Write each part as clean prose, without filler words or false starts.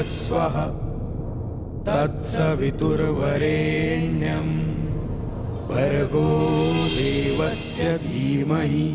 स्वः तत्सवितुर्वरेण्यं भर्गो देवस्य धीमहि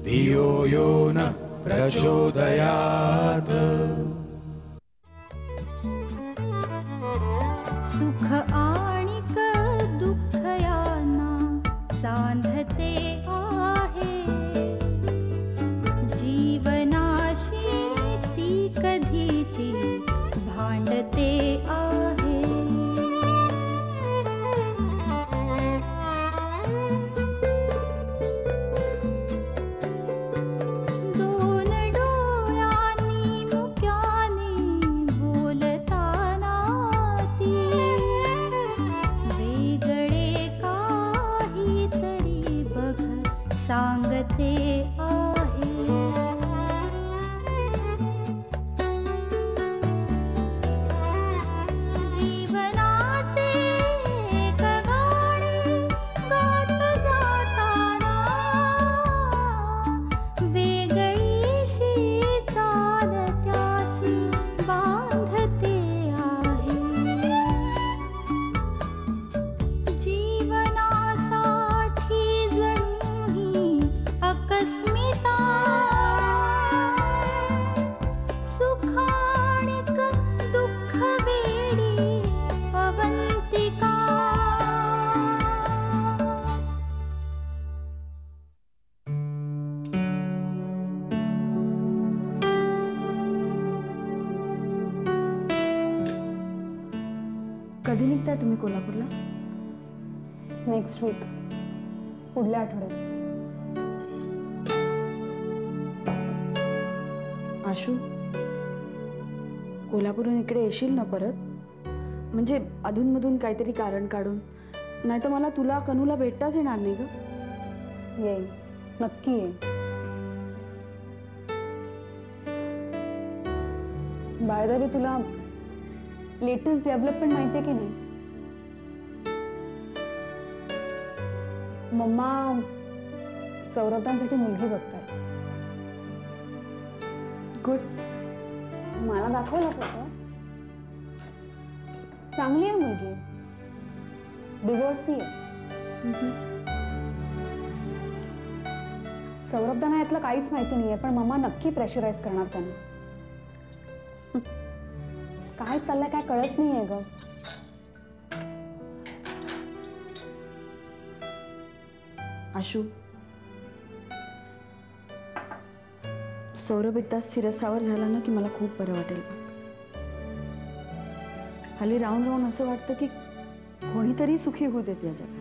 धियो यो नः प्रचोदयात्। सुख आणिक दुःख यांना सांधते आहे, जीवनाशी ती कधीची भांडते आहे। दोन डोळ्यांनी मुक्याने बोलताना ती वेगळे काहीतरी बघ सांगते आहे। जीवनाचे एक गाणे गात जाताना वेगळीशी चाल त्याची बांधते आहे। जीवनासाठी जणू ही अकस्मिता, सुखाणिक दुःख वेडी अवंतिका। कधी निघताय तुम्ही कोल्हापूरला? नेक्स्ट वीक, पुढल्या आठवड्यात। आशू, कोल्हापूरहून इकडे येशील ना परत? म्हणजे अधूनमधून काहीतरी कारण काढून, नाही तर मला तुला कनूला भेटताच येणार नाही ग। येईन, नक्की येईन। बाय द वे, तुला लेटेस्ट डेव्हलपमेंट माहितीये की नाही? मम्मा सौरभदांसाठी मुलगी बघताय। गुड. मला दाखवला फोटो, चांगली आहे मुलगी, डिवोर्सी आहे। सौरभदांना यातलं काहीच माहिती नाहीये, पण मम्मा नक्की प्रेशराईज करणार त्यांना। काय चाललंय काय कळत नाहीये ग। आशू, सौरभ एकदा स्थिरस्थावर झाला ना की मला खूप बरं वाटेल बघ। खाली राहून राहून असं वाटतं की कोणीतरी सुखी होऊ देत या जगात।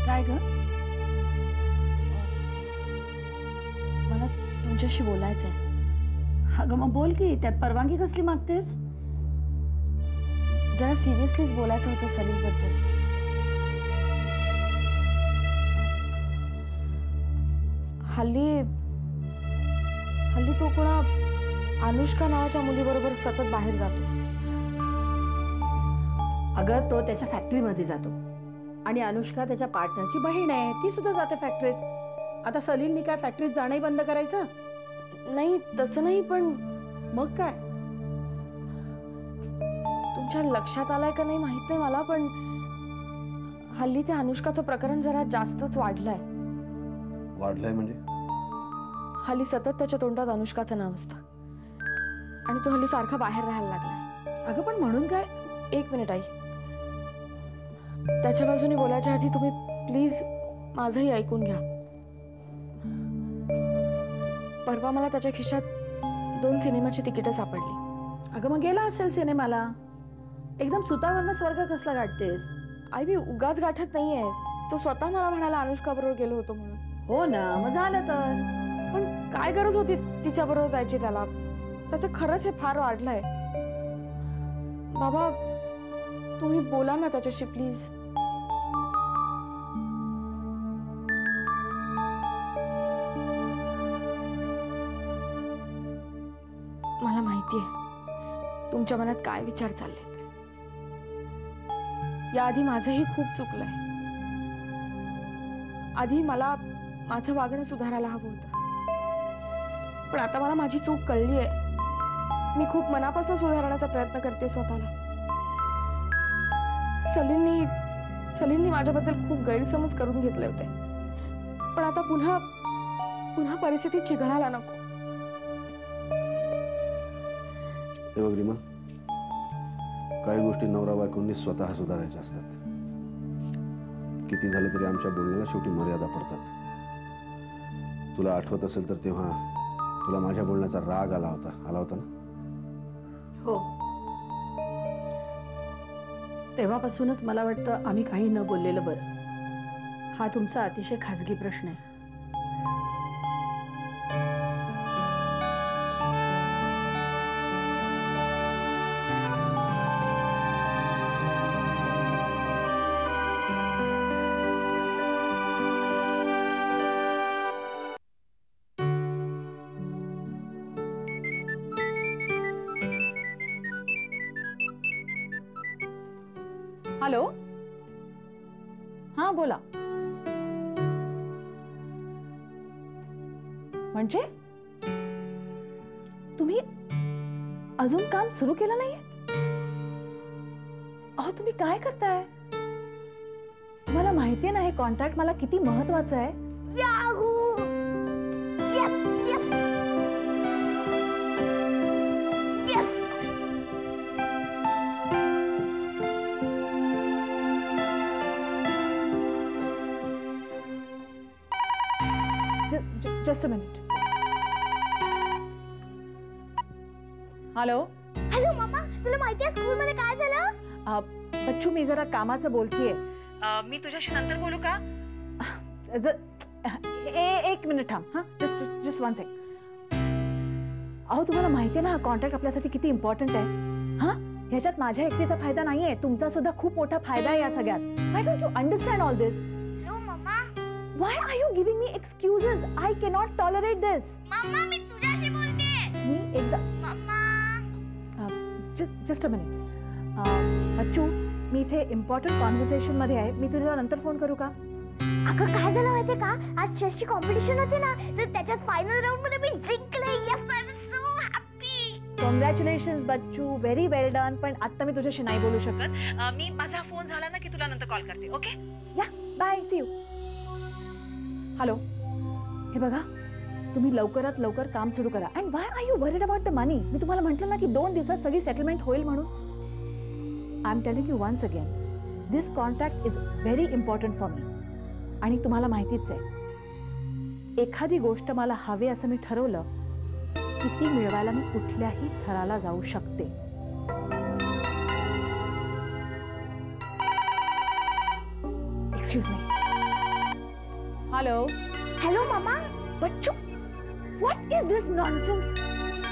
काय ग? मला तुमच्याशी बोलायचं आहे। अगं मग बोल की, त्यात परवानगी कसली मागतेस? जरा सिरियसलीच बोलायचं होतं सलील बद्दल। हल्ली तो कोणा अनुष्का नावाच्या मुलीबरोबर सतत बाहेर जातो। अगं तो त्याच्या फॅक्टरीमध्ये जातो आणि अनुष्का त्याच्या पार्टनरची बहीण आहे, ती सुद्धा जाते फॅक्टरीत। आता सलीलनी काय फॅक्टरीत जाणंही बंद करायचं? नाही तसं नाही, पण मग काय? तुमच्या लक्षात आलंय का नाही माहित नाही मला, पण हल्ली त्या अनुष्काचं प्रकरण जरा जास्तच वाढलंय। वाढलंय म्हणजे? हल्ली सतत त्याच्या तोंडात अनुष्काचं नाव असतं आणि तो हल्ली सारखा बाहेर राहायला लागलाय। अगं पण म्हणून काय? एक मिनिट आई, त्याच्या बाजूने बोलायच्या आधी तुम्ही प्लीज माझंही ऐकून घ्या। परवा मला त्याच्या खिशात 2 सिनेमाची तिकीटं सापडली। अगं मग गेला असेल सिनेमाला। एकदम सुतावरनं स्वर्ग कसला गाठतेस? आई मी उगाच गाठत नाहीये, तो स्वतः मला म्हणाला अनुष्का बरोबर गेलो होतो म्हणून। हो ना, मग झालं तर। पण काय काय गरज होती तिच्याबरोबर जायची त्याला? त्याचं खरंच हे फार वाढलंय. बाबा तुम्ही बोला ना त्याच्याशी प्लीज. मला माहितीये तुमच्या मनात काय विचार चाललेत. याआधी माझंही खूप चुकलंय. आधी मला माझं वागणं सुधारायला हवं होतं, पण आता मला माझी चूक कळलीये. मी खूप मनापासून सुधारण्याचा प्रयत्न करते स्वतःला. सलीलनी माझ्याबद्दल खूप गैरसमज करून घेतले होते, पण आता पुन्हा परिस्थिती चिघळायला नको. हे बघ रीमा, काही गोष्टी नवरा बायकोंनी स्वतः सुधारायच्या असतात. किती झालं तरी आमच्या बोलण्याला शेवटी मर्यादा पडतात. तुला आठवत असेल तर तेव्हा तुला माझ्या बोलण्याचा राग आला होता ना? हो, तेव्हापासूनच मला वाटतं आम्ही काही न बोललेलं बरं. हा तुमचा अतिशय खाजगी प्रश्न आहे. हॅलो, हां बोला. म्हणजे तुम्ही अजून काम सुरू केलं नाहीये? अहो तुम्ही काय करताय? तुम्हाला माहितीये ना हे कॉन्ट्रॅक्ट मला किती महत्वाचं आहे. Just a minute. Hello hello mumma, तुला माहितीये स्कूल मध्ये काय झालं? बच्चू मी जरा कामाचं बोलतीये. मी तुझ्याशी नंतर बोलू का? एक मिनिट थांब. हा जस्ट वन सेक. अहो तुम्हाला माहितीये ना हा कॉन्ट्रॅक्ट आपल्यासाठी किती इम्पॉर्टंट आहे. हा ह्याच्यात माझ्या एकटीचा फायदा नाहीये, तुमचा सुद्धा खूप मोठा फायदा आहे या सगळ्यात. Why don't you understand all this? Hello mumma. Why are you giving me excuses? I cannot tolerate this. Mamma मी तुझ्याशी बोलते. मी एकदा मम्मा. Just a minute. बच्चू मी इथे इम्पॉर्टंट कॉन्व्हर्सेशन मध्ये आहे. मी तुला नंतर फोन करू का? अगं काय झालं माहितीये का, आज चेसची कॉम्पिटिशन होती ना, तर त्याच्यात फायनल राऊंड मध्ये मी जिंकले. Yes, I am so happy. Congratulations Bachchu, very well done. पण आता मी तुझ्याशी नाही बोलू शकत. मी माझा फोन झाला ना की तुला नंतर कॉल करते. ओके, या बाय, सी यू. हॅलो, हे बघा तुम्ही लवकरात लवकर काम सुरू करा. And why are you worried about the money? मी तुम्हाला म्हटलं ना की 2 दिवसात सगळी सेटलमेंट होईल म्हणून. I am telling you once again, this contract is very important for me. आणि तुम्हाला माहितीच आहे, एखादी गोष्ट मला हवे असं मी ठरवलं की ती मिळवायला मी कुठल्याही थराला जाऊ शकते. Excuse me. Hello hello mamma. बच्चू, व्हॉट इज दिस नॉनसेन्स?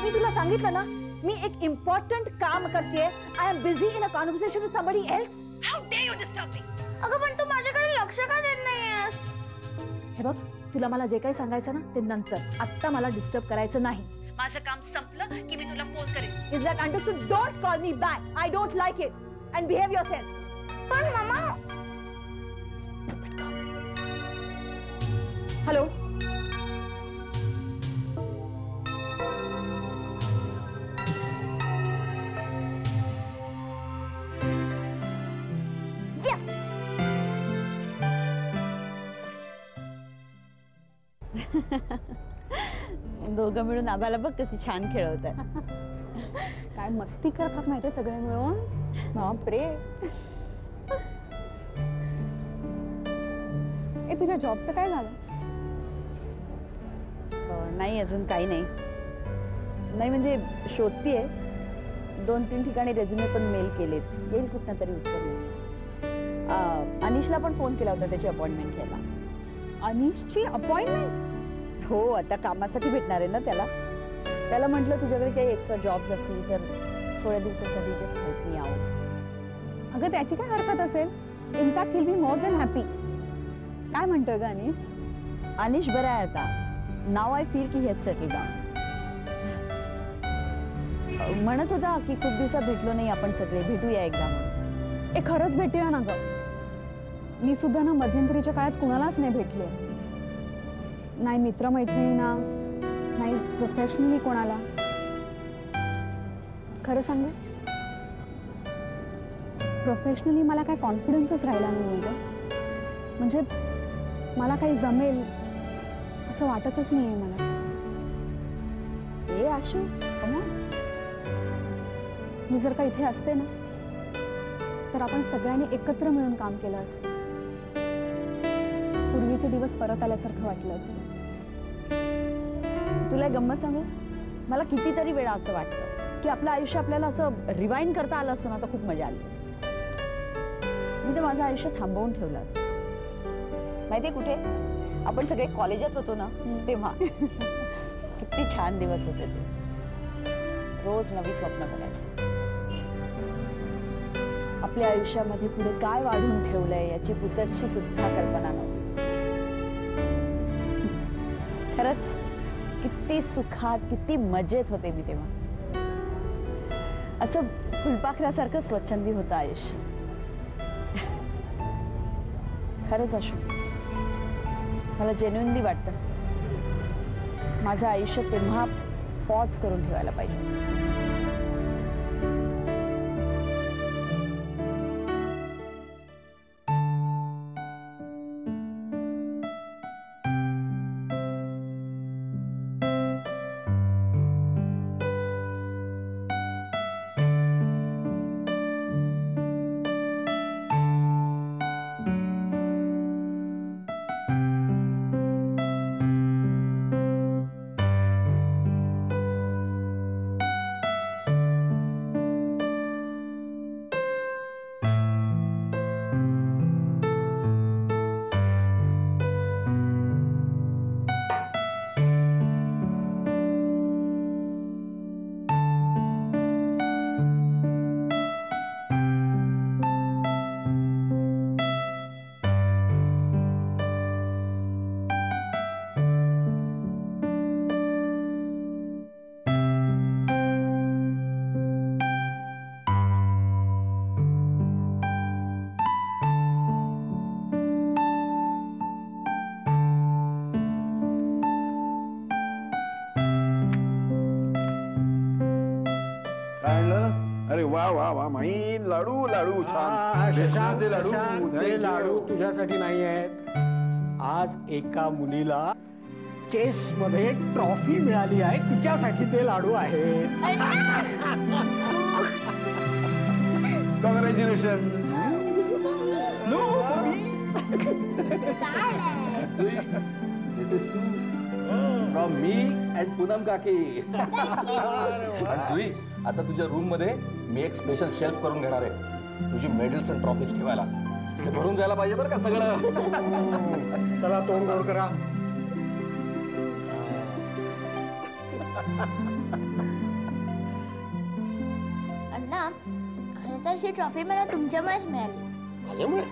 मी तुला सांगितलं ना मी एक इम्पॉर्टंट काम करतेय. I am busy in a conversation with somebody else. How dare you disturb me? अगं पण तू माझ्याकडे लक्ष का देत नाहीयेस? हे बघ, तुला मला जे काही सांगायचं ना ते नंतर. आत्ता मला डिस्टर्ब करायचं नाही. माझं काम संपलं की मी तुला फोन करेन. Is that understood? Don't call me back. I don't like it. And behave yourself. पण मम्मा. हॅलो, दोघं मिळून आबाला बघ कशी छान खेळवतात. काय मस्ती करतात माहितीये सगळे मिळून. बापरे. ए तुझ्या जॉबचं काय झालं? नाही अजून काही नाही. नाही म्हणजे शोधतीये. 2-3 ठिकाणी रेझ्युमे पण मेल केलेत. येईल कुठनं तरी उत्तर येईल. अनिशला पण फोन केला होता त्याची अपॉइंटमेंट घ्यायला. अनिशची अपॉइंटमेंट? हो आता कामासाठी भेटणार आहे ना त्याला म्हटलं तुझ्याकडे काही एक्स्ट्रा जॉब्स असतील तर थोड्या दिवसासाठी जस्ट हेल्प मी आउट. अगं त्याची काय हरकत असेल. In fact will be more than happy. काय म्हणतोय ग अनिश? अनिश बरा आहे आता. नाव आय फील की ही हॅज सेटल डाऊन. म्हणत होता की खूप दिवसात भेटलो नाही आपण सगळे, भेटूया एकदा म्हणून. खरंच भेटूया ना ग. मी सुद्धा ना मध्यंतरीच्या काळात कुणालाच नाही भेटले. नाही मित्रमैत्रिणींना, नाही प्रोफेशनली कोणाला. खरं सांगू प्रोफेशनली मला काय कॉन्फिडन्सच राहिला नाही ग. म्हणजे मला काही जमेल असं वाटतच नाहीये मला. ए आशू मी जर का इथे असते ना तर आपण सगळ्यांनी एकत्र मिळून काम केलं असतं. पूर्वीचे दिवस परत आल्यासारखं वाटलं असतं. तुला गंमत सांगू, मला कितीतरी वेळा असं वाटतं की आपलं आयुष्य आपल्याला असं रिवाइंड करता आलं असतं ना तर खूप मजा आली असती. मी तर माझं आयुष्य थांबवून ठेवलं असतं. माहितीये कुठे? आपण सगळे कॉलेजात होतो ना तेव्हा. किती छान दिवस होते ते. रोज नवी स्वप्न बघायची. आपल्या आयुष्यामध्ये पुढे काय वाढून ठेवलंय याची पुसटशी सुद्धा कल्पना नव्हती. खरंच किती सुखात किती मजेत होते मी तेव्हा. असं फुलपाखरासारखं स्वच्छंदी होतं आयुष्य. खरंच असो मला जेन्युइनली वाटतं माझं आयुष्य तेव्हा पॉज करून ठेवायला पाहिजे. अरे वा वा वा माई लाडू लाडू छान. बेसनाचे लाडू. हे लाडू तुझ्यासाठी नाही आहेत. आज एका मुलीला चेस मध्ये ट्रॉफी मिळाली आहे, तिच्यासाठी ते लाडू आहेत. Congratulation. This is two from me and Poonam काकी. आणि जुई आता तुझ्या रूम मध्ये मी एक स्पेशल शेल्फ करून घेणार आहे तुझी मेडल्स आणि ट्रॉफीज ठेवायला. ते भरून जायला पाहिजे बरं का सगळं. चला तोंड गोड करा. अण्णा खरं तर ही ट्रॉफी मला तुमच्यामुळेच मिळाली. माझ्यामुळे?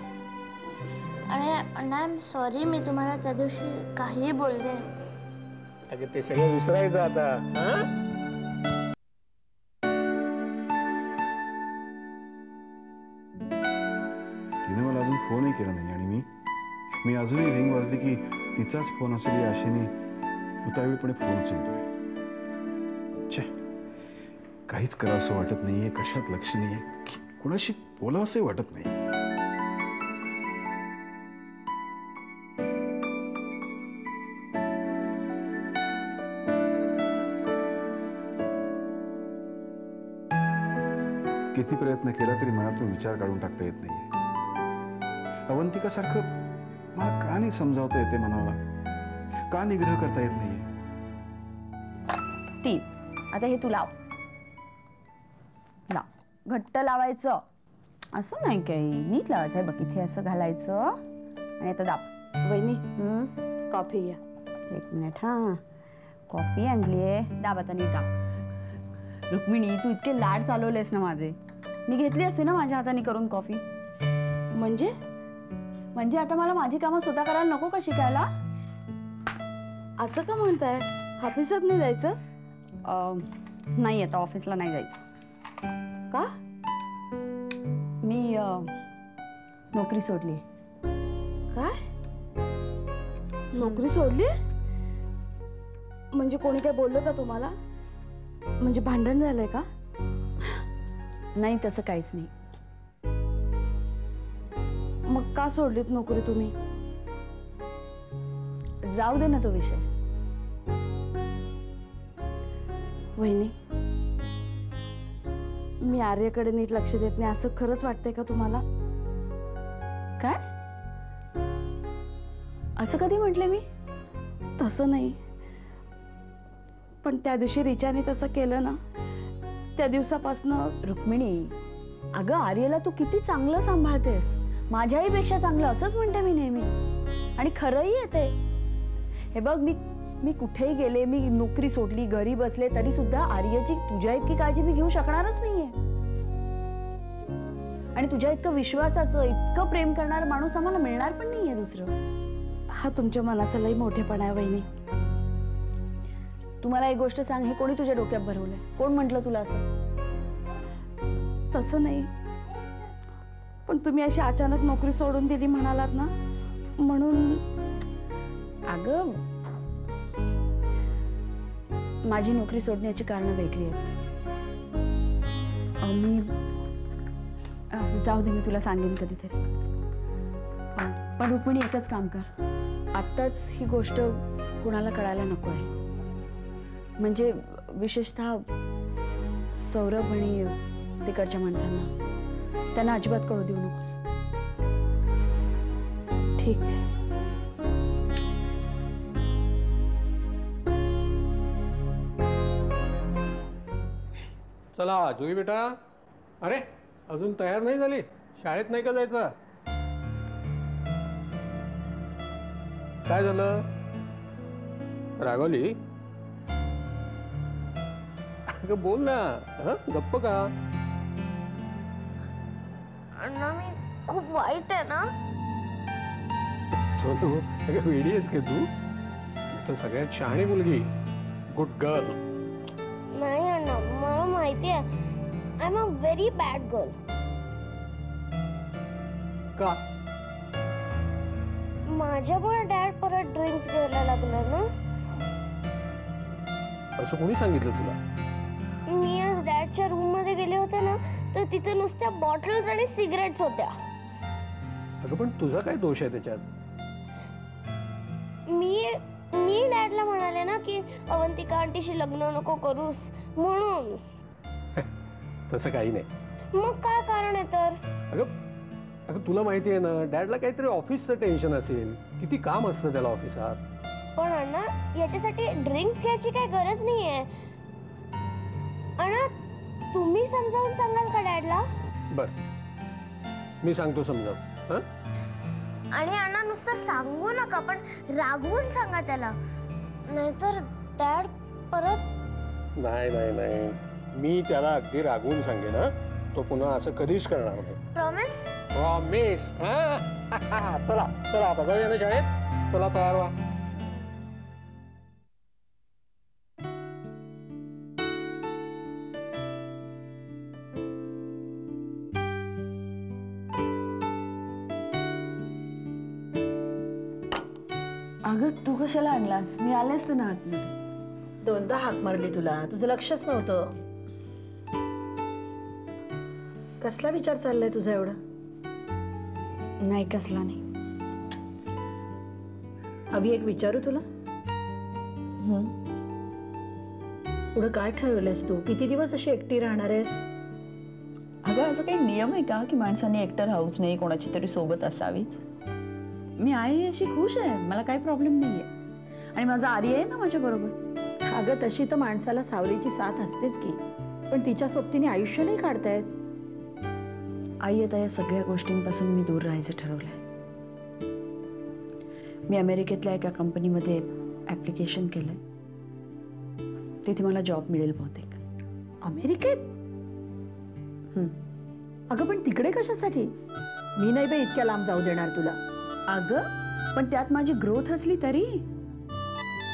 आणि अण्णा आय एम सॉरी मी तुम्हाला त्या दिवशी काही बोलले. अगं ते सगळं विसरायचं आता. तिने मला अजून फोनही केला नाही आणि मी अजूनही रिंग वाजली की तिचाच फोन असेल या आशेने उतावीळपणे फोन उचलतोय. छे, काहीच करावंसं वाटत नाहीये, कशात लक्ष नाहीये, कोणाशी बोलावंसंही वाटत नाही. किती प्रयत्न केला तरी मनातून विचार काढून टाकता येत नाहीये. अवंतिका सारखं मला का नाही समजावता येते मनाला, का निग्रह करता येत नाहीये. ती आता हे तू लाव. घट्ट लावायचं असं नाही काही, नीट लावायचं आहे बघ. इथे असं घालायचं आणि आता दाब. वहिनी कॉफी घ्या. एक मिनिट हां, कॉफी आणली आहे, दाब आता नीट दाब. रुक्मिणी, तू इतके लाड चालवलेस ना माझे, मी घेतली असते ना माझ्या हाताने करून कॉफी. म्हणजे म्हणजे आता मला माझी कामं स्वतः करायला नको का शिकायला? असं का म्हणताय? ऑफिसात नाही जायचं नाही, आता ऑफिसला नाही जायचं. का? मी नोकरी सोडली. काय? नोकरी सोडली? म्हणजे कोणी काय बोललं का तुम्हाला? म्हणजे भांडण झालंय का? नाही, तसं काहीच नाही. मग का सोडलीत नोकरी तुम्ही? जाऊ दे ना तो विषय. वहिनी, मी आर्यकडे नीट लक्ष देत नाही असं खरंच वाटतंय का तुम्हाला? काय? असं कधी म्हटले मी? तसं नाही, पण त्या दिवशी रिचाने तसं केलं ना, त्या दिवसापासनं. रुक्मिणी, अगं आर्यला तू किती चांगलं सांभाळतेस, माझ्याही पेक्षा चांगलं, असंच म्हणते मी नेहमी. आणि खरंही येते. हे बघ, मी कुठेही गेले, मी नोकरी सोडली, घरी बसले, तरी सुद्धा आर्यची तुझ्या इतकी काळजी मी घेऊ शकणारच नाहीये. आणि तुझ्या इतकं विश्वासाचं, इतकं प्रेम करणारा माणूस आम्हाला मिळणार पण नाहीये दुसरं. हा तुमच्या मनाचा लई मोठेपणा आहे वहिनी. तू मला एक गोष्ट सांग, हे कोणी तुझ्या डोक्यात भरवलंय? कोण म्हटलं तुला असं? तसं नाही, पण तुम्ही अशी अचानक नोकरी सोडून दिली म्हणालात ना, म्हणून. अगं, माझी नोकरी सोडण्याची कारणं वेगळी आहेत. जाऊ दे, मी तुला सांगेन कधीतरी. पण रुक्मिणी, एकच काम कर, आत्ताच ही गोष्ट कुणाला कळायला नको आहे. म्हणजे विशेषतः सौरभ आणि तिकडच्या माणसांना, त्यांना अजिबात कळू देऊ नकोस. ठीक आहे. चला जुई बेटा, अरे अजून तयार नाही झाली? शाळेत नाही का जायचं? काय झालं? रागवली? अगं बोल ना, गप्प का? अण्णा, मी खूप वाईट आहे ना? सोनू, अगं वेडी आहेस का तू? तर सगळ्यात शहाणी मुलगी, गुड गर्ल. नाही अण्णा, मला माहिती आहे, I am a very bad girl. का? माझ्यामुळे डॅड परत ड्रिंक्स घ्यायला लागला ना. असं कोणी सांगितलं तुला? मी आज डॅडच्या रूम मध्ये गेले होते ना, तर तिथे नुसत्या बॉटल्स आणि सिगरेट्स होत्या. अगं पण तुझा काय दोष आहे त्याच्यात? मी डॅडला म्हणाले ना की अवंतिका आंटीशी लग्न नको करूस म्हणून. तसं काही नाही. मग काय कारण आहे तर? अगं तुला माहिती आहे ना, डॅडला काहीतरी ऑफिसचं टेन्शन असेल, किती काम असतं त्याला ऑफिसात. पण अण्णा, याच्यासाठी ड्रिंक्स घ्यायची काही गरज नाहीये. अण्णा, तुम्ही समजावून सांगाल का डॅडला? बर, मी सांगतो समजाव. हं? आणि अण्णा, नुसतं सांगू नका, पण रागवून सांगा त्याला, नाहीतर डॅड परत. नाही नाही नाही, मी त्याला अगदी रागवून सांगेन. तो पुन्हा असं कधीच करणार नाही. प्रॉमिस? प्रॉमिस. चला चला, आता जाऊया ना शाळेत. चला, तयार व्हा. अगं, तू कशाला आणलास? मी आले असते ना आतमध्ये. दोनदा हाक मारली तुला, तुझं लक्षच नव्हतं. कसला विचार चाललाय तुझा एवढा? नाही, कसला नाही. अभि, एक विचारू तुला? पुढे काय ठरवलंयस तू? किती दिवस अशी एकटी राहणार आहेस? अगं, असं काही नियम आहे का की माणसाने एकटं राहूच नाही, कोणाची तरी सोबत असावीच? मी आहे अशी खुश आहे, मला काही प्रॉब्लेम नाहीये. आणि माझा आर्य आहे ना माझ्या बरोबर. अगं, तशी तर माणसाला सावलीची साथ असतेच की, पण तिच्या सोबतीने आयुष्य नाही काढतायत. आई, आता या सगळ्या गोष्टींपासून मी दूर राहायचं ठरवलंय. मी अमेरिकेतल्या एका कंपनीमध्ये ॲप्लिकेशन केलंय. तिथे मला जॉब मिळेल बहुतेक. अमेरिकेत? हं. अगं पण तिकडे कशासाठी? मी नाही बाई इतक्या लांब जाऊ देणार तुला. अगं पण त्यात माझी ग्रोथ असली तरी.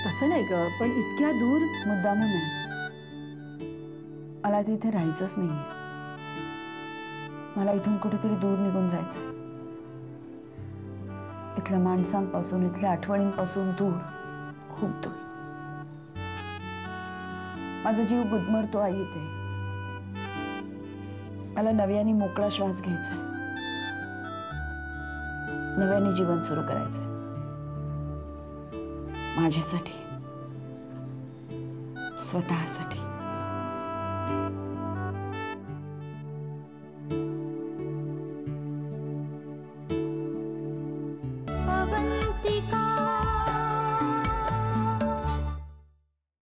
तसं नाही ग, पण इतक्या दूर. मुद्दामून नाही. मला तिथे राहायचंच नाहीये. मला इथून कुठेतरी दूर निघून जायचं. इथल्या माणसांपासून, इथल्या आठवणींपासून दूर, खूप दूर. माझा जीव गुदमरतो आई इथे. मला नव्याने मोकळा श्वास घ्यायचा, नव्याने जीवन सुरू करायचंय. माझ्यासाठी, स्वतःसाठी.